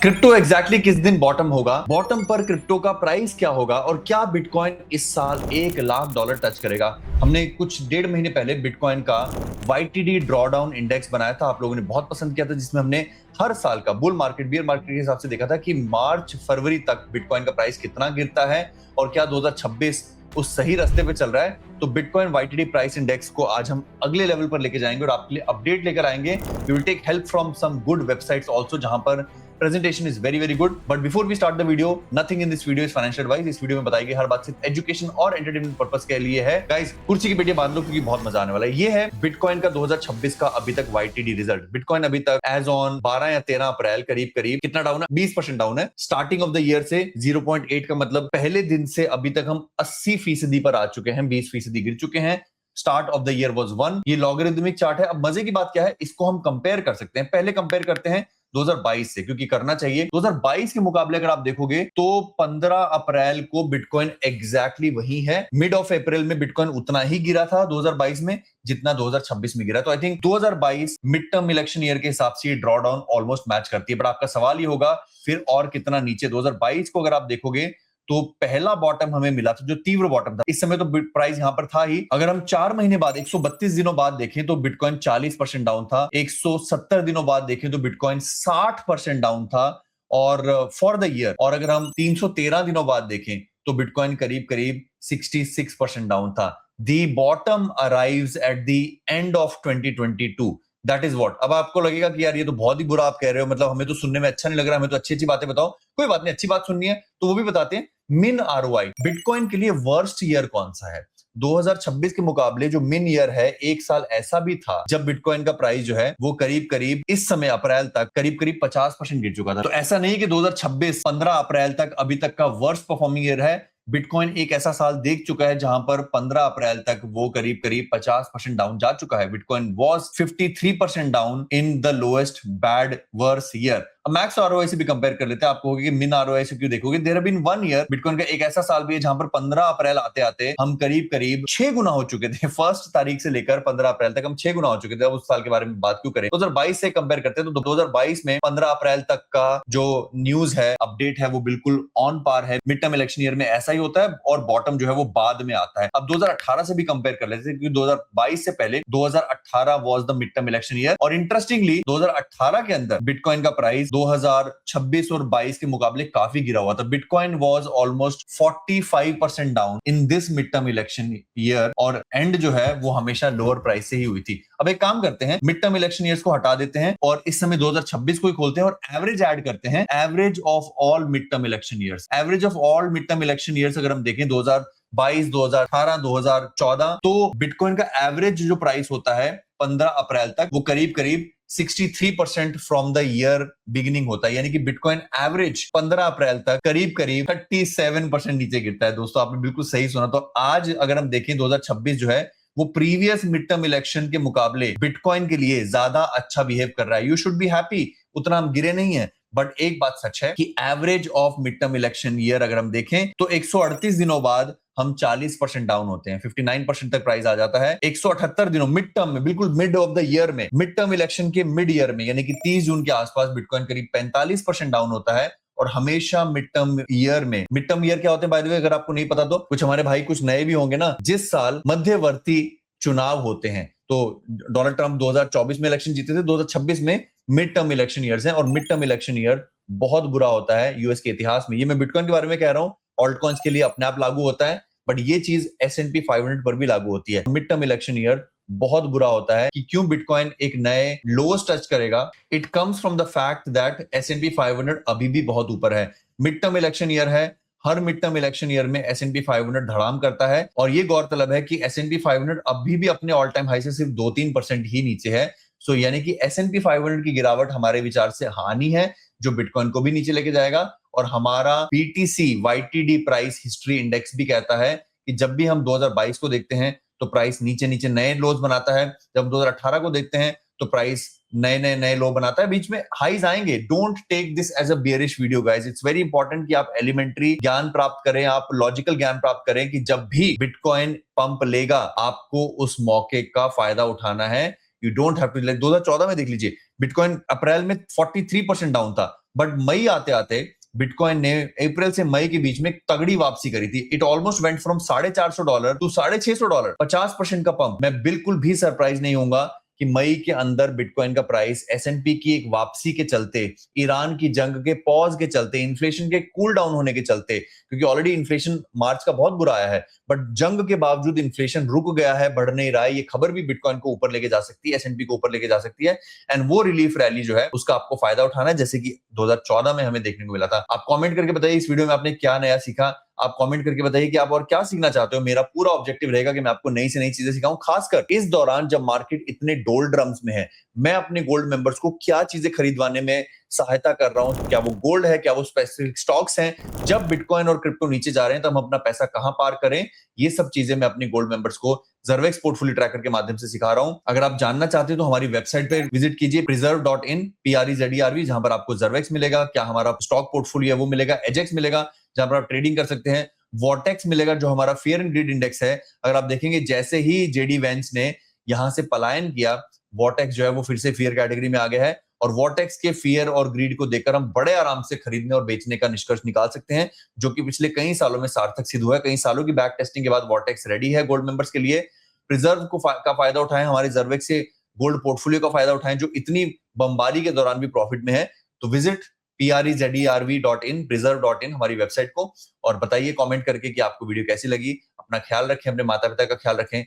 Crypto exactly किस दिन bottom होगा, बॉटम पर क्रिप्टो का प्राइस क्या होगा और क्या बिटकॉइन इस साल $1 लाख टच करेगा। हमने कुछ 1.5 महीने पहले बिटकॉइन का YTD ड्रॉडाउन इंडेक्स बनाया था, आप लोगों ने बहुत पसंद किया था, जिसमें हमने हर साल का बुल मार्केट बियर मार्केट के हिसाब से देखा था कि मार्च फरवरी तक बिटकॉइन का प्राइस कितना गिरता है और क्या 2026 उस सही रास्ते पे चल रहा है। तो बिटकॉइन YTD प्राइस इंडेक्स को आज हम अगले लेवल पर लेके जाएंगे और आपके लिए अपडेट लेकर आएंगे। We will take help from some good websites also, जहां पर presentation is very very good. But before we start the video, nothing in this video is financial advice. इस वीडियो में बताई गई हर बात सिर्फ एजुकेशन और एंटरटेनमेंट पर्पस के लिए है। गाइस, कुर्सी की पेटियां बांध लो क्योंकि बहुत मजा आने वाला है। ये है बिटकॉइन का 2026 का अभी तक YTD रिजल्ट। बिटकॉइन अभी तक एज ऑन 12 या 13 अप्रैल करीब करीब कितना डाउन है? 20% डाउन है। स्टार्टिंग ऑफ द ईयर से 0.8 का मतलब पहले दिन से अभी तक हम 80% पर आ चुके हैं, 20% गिर चुके हैं। Start of the year was 1। ये लॉगरिथमिक चार्ट है। अब मजे की बात क्या है, इसको हम कंपेयर कर सकते हैं। पहले कंपेयर करते हैं 2022 से, क्योंकि करना चाहिए। 2022 के मुकाबले अगर आप देखोगे तो 15 अप्रैल को बिटकॉइन एग्जैक्टली वही है। मिड ऑफ अप्रैल में बिटकॉइन उतना ही गिरा था 2022 में जितना 2026 में गिरा। तो I think 2022 mid term election year के हिसाब से ये ड्रॉ डाउन ऑलमोस्ट मैच करती है। बट आपका सवाल ये होगा फिर और कितना नीचे? 2022 को अगर आप देखोगे तो पहला बॉटम हमें मिला था, जो तीव्र बॉटम था। इस समय तो प्राइस यहां पर था ही। अगर हम 4 महीने बाद 132 दिनों बाद देखें तो बिटकॉइन 40% डाउन था। 170 दिनों बाद देखें तो बिटकॉइन 60% डाउन था। और फॉर द ईयर, और अगर हम 313 दिनों बाद देखें तो बिटकॉइन करीब करीब 66% डाउन था। दी bottom arrives at the end of 2022। That is what. अब आपको लगेगा कि यार ये तो बहुत ही बुरा आप कह रहे हो, मतलब हमें तो सुनने में अच्छा नहीं लग रहा, हमें तो अच्छी अच्छी बातें बताओ। कोई बात नहीं, अच्छी बात सुननी है तो वो भी बताते हैं। मिन ROI बिटकॉइन के लिए वर्स्ट ईयर कौन सा है? 2026 के मुकाबले जो मिन ईयर है, एक साल ऐसा भी था जब बिटकॉइन का प्राइस जो है वो करीब करीब इस समय अप्रैल तक करीब करीब 50% गिर चुका था। तो ऐसा नहीं कि 2026 15 अप्रैल तक अभी तक का वर्स्ट परफॉर्मिंग ईयर है। बिटकॉइन एक ऐसा साल देख चुका है जहां पर 15 अप्रैल तक वो करीब करीब 50% डाउन जा चुका है। Bitcoin was 53% down in the lowest bad worse year. अब मैक्स ROI से भी कंपेयर कर लेते हैं। आप कहोगे कि मिन ROI से क्यों देखोगे? There have been 1 year, bitcoin का एक ऐसा साल भी है जहां पर 15 अप्रैल आते आते हम करीब करीब 6 गुना हो चुके थे। फर्स्ट तारीख से लेकर 15 अप्रैल तक हम 6 गुना हो चुके थे। अब उस साल के बारे में बात क्यों करें? 2022 से कंपेयर करते हैं तो 2022 में 15 अप्रैल तक का जो न्यूज है, अपडेट है, वो बिल्कुल ऑन पार है। मिड टर्म इलेक्शन ईयर में ऐसा ही होता है और बॉटम जो है वो बाद में आता है। अब 2018 से भी कंपेयर कर लेते हैं क्योंकि 2022 से पहले 2018 was the mid term election year. और इंटरेस्टिंगली 2018 के अंदर बिटकॉइन का प्राइस 2026 और 22 के मुकाबले काफी गिरा हुआ था। Bitcoin was almost 45% down in this mid term election year और एंड जो है वो हमेशा लोअर प्राइस से ही हुई थी। अब एक काम करते हैं, मिड टर्म इलेक्शन ईयर्स को हटा देते हैं और इस समय 2026 को ही खोलते हैं और एवरेज ऐड करते हैं। Average of all mid term election years, average of all mid term election years अगर हम देखें 2022, 2018, 2014, तो बिटकॉइन का एवरेज जो प्राइस होता है 15 अप्रैल तक वो करीब करीब 63% फ्रॉम द ईयर बिगिनिंग होता है। यानी कि बिटकॉइन एवरेज 15 अप्रैल तक करीब करीब 37% नीचे गिरता है। दोस्तों, आपने बिल्कुल सही सुना। तो आज अगर हम देखें 2026 जो है वो प्रीवियस मिड टर्म इलेक्शन के मुकाबले बिटकॉइन के लिए ज्यादा अच्छा बिहेव कर रहा है। You should be happy. उतना हम गिरे नहीं है। बट एक बात सच है कि average of mid term election year अगर हम देखें तो 138 दिनों बाद हम 40% डाउन होते हैं। 59% तक प्राइस आ जाता है 178 दिनों मिड टर्म में, बिल्कुल मिड ऑफ द ईयर में, मिड टर्म इलेक्शन के मिड ईयर में, यानी कि 30 जून के आसपास बिटकॉइन करीब 45% डाउन होता है। और हमेशा मिड टर्म ईयर में, मिड टर्म ईयर क्या होते हैं बाय द वे, अगर आपको नहीं पता तो कुछ हमारे भाई कुछ नए भी होंगे ना, जिस साल मध्यवर्ती चुनाव होते हैं। तो डोनाल्ड ट्रंप 2024 में इलेक्शन जीते थे, 2026 में मिड टर्म इलेक्शन ईयर्स हैं और मिड टर्म इलेक्शन ईयर बहुत बुरा होता है यूएस के इतिहास में। ये मैं बिटकॉइन के बारे में कह रहा हूं, ऑल्ट कॉइन्स के लिए अपने आप लागू होता है, बट ये चीज S&P 500 पर भी लागू होती है। मिड टर्म इलेक्शन ईयर बहुत बुरा होता है। कि क्यों बिटकॉइन एक नए लोएस्ट टच करेगा? It comes from the fact that S&P 500 अभी भी बहुत ऊपर है। मिड टर्म इलेक्शन ईयर है, हर मिड टर्म इलेक्शन ईयर में S&P 500 धड़ाम करता है और ये गौरतलब है कि S&P 500 अभी भी अपने ऑल टाइम हाई से सिर्फ 2-3% ही नीचे है। सो यानी कि S&P 500 की गिरावट हमारे विचार से हानि है, जो बिटकॉइन को भी नीचे लेके जाएगा। और हमारा BTC YTD price history index भी कहता है कि जब भी हम 2022 को देखते हैं तो प्राइस नीचे नीचे नए लोज बनाता है। जब 2018 को देखते हैं तो प्राइस नए लो बनाता है, बीच में हाईज आएंगे। Don't take this as a bearish video guys. It's very important कि आप एलिमेंट्री ज्ञान प्राप्त करें, आप लॉजिकल ज्ञान प्राप्त करें कि जब भी बिटकॉइन पंप लेगा आपको उस मौके का फायदा उठाना है। You don't have to, like 2014 में देख लीजिए, बिटकॉइन अप्रैल में 43% डाउन था, बट मई आते आते बिटकॉइन ने अप्रैल से मई के बीच में तगड़ी वापसी करी थी। It almost went from $450 to $650, 50% का पंप। मैं बिल्कुल भी सरप्राइज नहीं होऊंगा कि मई के अंदर बिटकॉइन का प्राइस एसएनपी की एक वापसी के चलते, ईरान की जंग के पॉज के चलते, इन्फ्लेशन के कूल डाउन होने के चलते, क्योंकि ऑलरेडी इन्फ्लेशन मार्च का बहुत बुरा आया है, बट जंग के बावजूद इन्फ्लेशन रुक गया है, बढ़ नहीं रहा है, ये खबर भी बिटकॉइन को ऊपर लेके जा सकती है, एसएनपी को ऊपर लेके जा सकती है। एंड वो रिलीफ रैली जो है उसका आपको फायदा उठाना है, जैसे कि 2014 में हमें देखने को मिला था। आप कमेंट करके बताइए इस वीडियो में आपने क्या नया सीखा। आप कमेंट करके बताइए कि आप और क्या सीखना चाहते हो। मेरा पूरा ऑब्जेक्टिव रहेगा कि मैं आपको नई से नई चीजें सिखाऊं, खासकर इस दौरान जब मार्केट इतने डोल्ड्रम्स में है। मैं अपने गोल्ड मेंबर्स को क्या चीजें खरीदवाने में सहायता कर रहा हूं, क्या वो गोल्ड है, क्या वो स्पेसिफिक स्टॉक्स हैं। जब बिटकॉइन और क्रिप्टो नीचे जा रहे हैं तो हम अपना पैसा कहां पार करें, ये सब चीजें मैं अपने गोल्ड मेंबर्स को Zervex पोर्टफोलियो ट्रैकर के माध्यम से सिखा रहा हूं। अगर आप जानना चाहते हैं तो हमारी वेबसाइट पे विजिट कीजिए preserve.in, PREZERV, जहां पर आपको Zervex मिलेगा, क्या हमारा स्टॉक पोर्टफोलियो है वो मिलेगा, एजेक्स मिलेगा जहां पर आप ट्रेडिंग कर सकते हैं, वॉटेक्स मिलेगा जो हमारा फियर एंड ग्रीड इंडेक्स है। अगर आप देखेंगे जैसे ही जेडी वेंस ने यहां से पलायन किया, वॉटेक्स जो है वो फिर से फियर कैटेगरी में आ गया है, और वॉटेक्स के फियर और ग्रीड को देखकर हम बड़े आराम से खरीदने और बेचने का निष्कर्ष निकाल सकते हैं, जो कि पिछले कई सालों में सार्थक सिद्ध हुआ है। कई सालों की बैक टेस्टिंग के बाद वॉटेक्स रेडी है गोल्ड मेंबर्स के लिए। प्रिजर्व का फायदा उठाएं, हमारे Zervex से गोल्ड पोर्टफोलियो का फायदा उठाएं जो इतनी बमबारी के दौरान भी प्रॉफिट में है। तो विजिट PREZERV.in, preserve.in हमारी वेबसाइट को, और बताइए कमेंट करके कि आपको वीडियो कैसी लगी। अपना ख्याल रखें, अपने माता पिता का ख्याल रखें।